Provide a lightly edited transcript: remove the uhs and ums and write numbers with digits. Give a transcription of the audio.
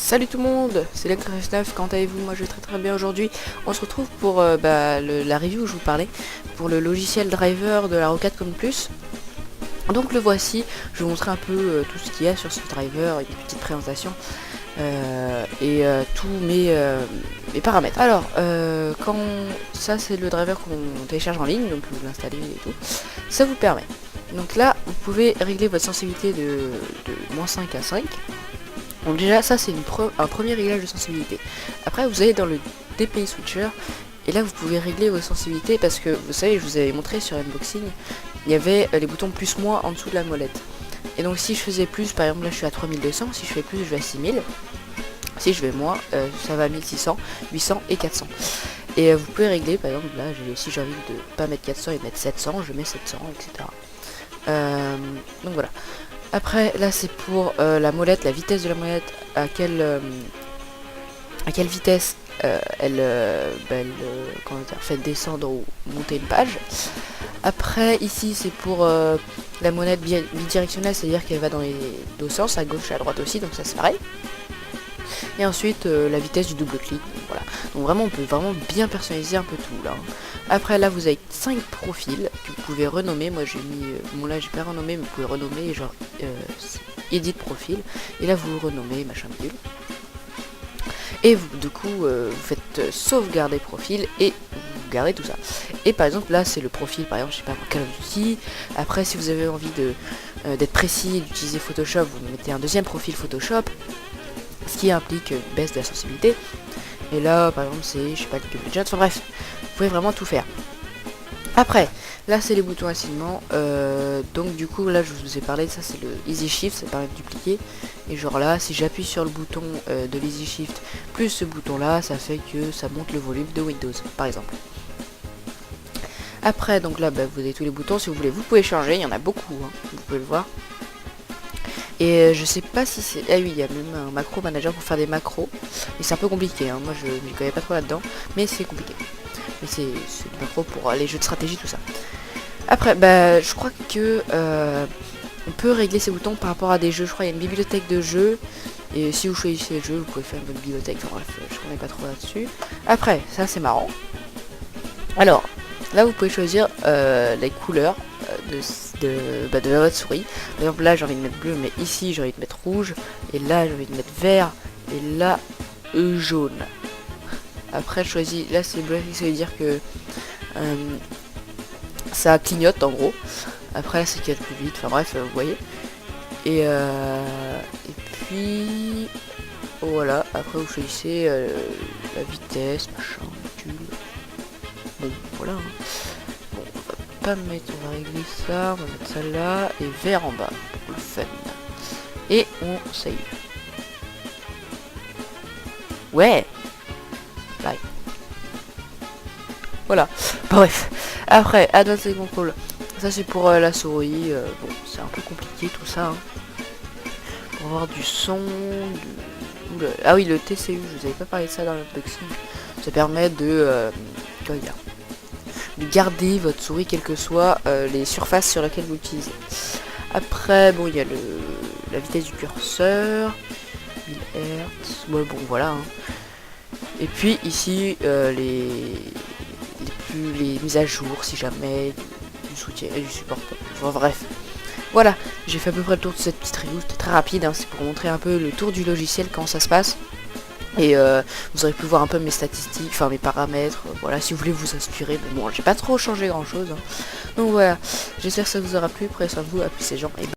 Salut tout le monde, c'est Leclerc9, comment allez-vous? Moi je vais très bien aujourd'hui. On se retrouve pour la review où je vous parlais, pour le logiciel driver de la Roccat Con Plus. Donc le voici, je vais vous montrer un peu tout ce qu'il y a sur ce driver, une petite présentation et tous mes paramètres. Alors, quand ça c'est le driver qu'on télécharge en ligne, donc vous l'installez et tout, ça vous permet. Donc là, vous pouvez régler votre sensibilité de -5 à 5. Donc déjà ça c'est un premier réglage de sensibilité. Après vous allez dans le DPI switcher et là vous pouvez régler vos sensibilités parce que vous savez, je vous avais montré sur unboxing, il y avait les boutons plus moins en dessous de la molette. Et donc si je faisais plus, par exemple là je suis à 3200, si je fais plus je vais à 6000, si je vais moins ça va à 1600, 800 et 400. Et vous pouvez régler, par exemple là si j'ai envie de pas mettre 400 et mettre 700, je mets 700, etc. Donc voilà. Après là c'est pour la molette, la vitesse de la molette, à quelle vitesse elle fait descendre ou monter une page. Après ici c'est pour la molette bidirectionnelle, c'est à dire qu'elle va dans les deux sens, à gauche et à droite aussi, donc ça c'est pareil. Et ensuite la vitesse du double clic, voilà. Donc vraiment on peut vraiment bien personnaliser un peu tout là. Après là vous avez 5 profils que vous pouvez renommer. Moi j'ai mis, bon là j'ai pas renommé mais vous pouvez renommer genre edit profil. Et là vous renommez machin bidule. Et vous, du coup vous faites sauvegarder profil et vous gardez tout ça. Et par exemple là c'est le profil, par exemple je sais pas, Call of Duty. Après si vous avez envie d'être précis et d'utiliser Photoshop, vous mettez un deuxième profil Photoshop, ce qui implique une baisse de la sensibilité. Et là par exemple c'est, je sais pas, League of Legends, enfin bref, vous pouvez vraiment tout faire. Après, là c'est les boutons assignement, donc du coup là je vous ai parlé de ça, c'est le Easy Shift, ça permet de dupliquer. Et genre là, si j'appuie sur le bouton de l'Easy Shift plus ce bouton là, ça fait que ça monte le volume de Windows, par exemple. Après, donc là vous avez tous les boutons, si vous voulez, vous pouvez changer, il y en a beaucoup, hein, vous pouvez le voir. Et je sais pas si c'est... Ah oui, il y a même un macro manager pour faire des macros. Mais c'est un peu compliqué, hein. Moi je m'y connais pas trop là-dedans. Mais c'est compliqué. Mais c'est des macros pour les jeux de stratégie, tout ça. Après, je crois que on peut régler ces boutons par rapport à des jeux. Je crois qu'il y a une bibliothèque de jeux. Et si vous choisissez les jeux, vous pouvez faire une bonne bibliothèque. Enfin bref, je connais pas trop là-dessus. Après, ça c'est marrant. Alors, là vous pouvez choisir les couleurs de votre souris. Par exemple là j'ai envie de mettre bleu, mais ici j'ai envie de mettre rouge, et là j'ai envie de mettre vert, et là jaune. Après je choisis, là c'est bleu, ça veut dire que ça clignote en gros. Après là c'est qu'il y a plus vite, enfin bref vous voyez. Et puis voilà, après vous choisissez la vitesse, machin, bon voilà, hein. On va régler ça, on va mettre ça là, et vert en bas, pour le fun. Et on save. Ouais. Bye. Voilà. Bref. Après, Advanced Control. Ça c'est pour la souris. Bon, c'est un peu compliqué tout ça. Hein. Pour avoir du son, Ah oui, le TCU, je vous avais pas parlé de ça dans l'unboxing. Ça permet de... comment dire, de garder votre souris quelles que soient les surfaces sur lesquelles vous l'utilisez. Après, bon, il y a la vitesse du curseur, 1000 Hz, ouais, bon, voilà. Hein. Et puis ici, les mises à jour, si jamais, du soutien et du support. Enfin, bref. Voilà, j'ai fait à peu près le tour de cette petite review, c'était très rapide, hein, c'est pour montrer un peu le tour du logiciel, comment ça se passe. Et vous aurez pu voir un peu mes statistiques, enfin mes paramètres, voilà, si vous voulez vous inspirer. Bon, j'ai pas trop changé grand chose. Hein. Donc voilà, j'espère que ça vous aura plu, prenez soin de vous, à plus ces gens, et bye.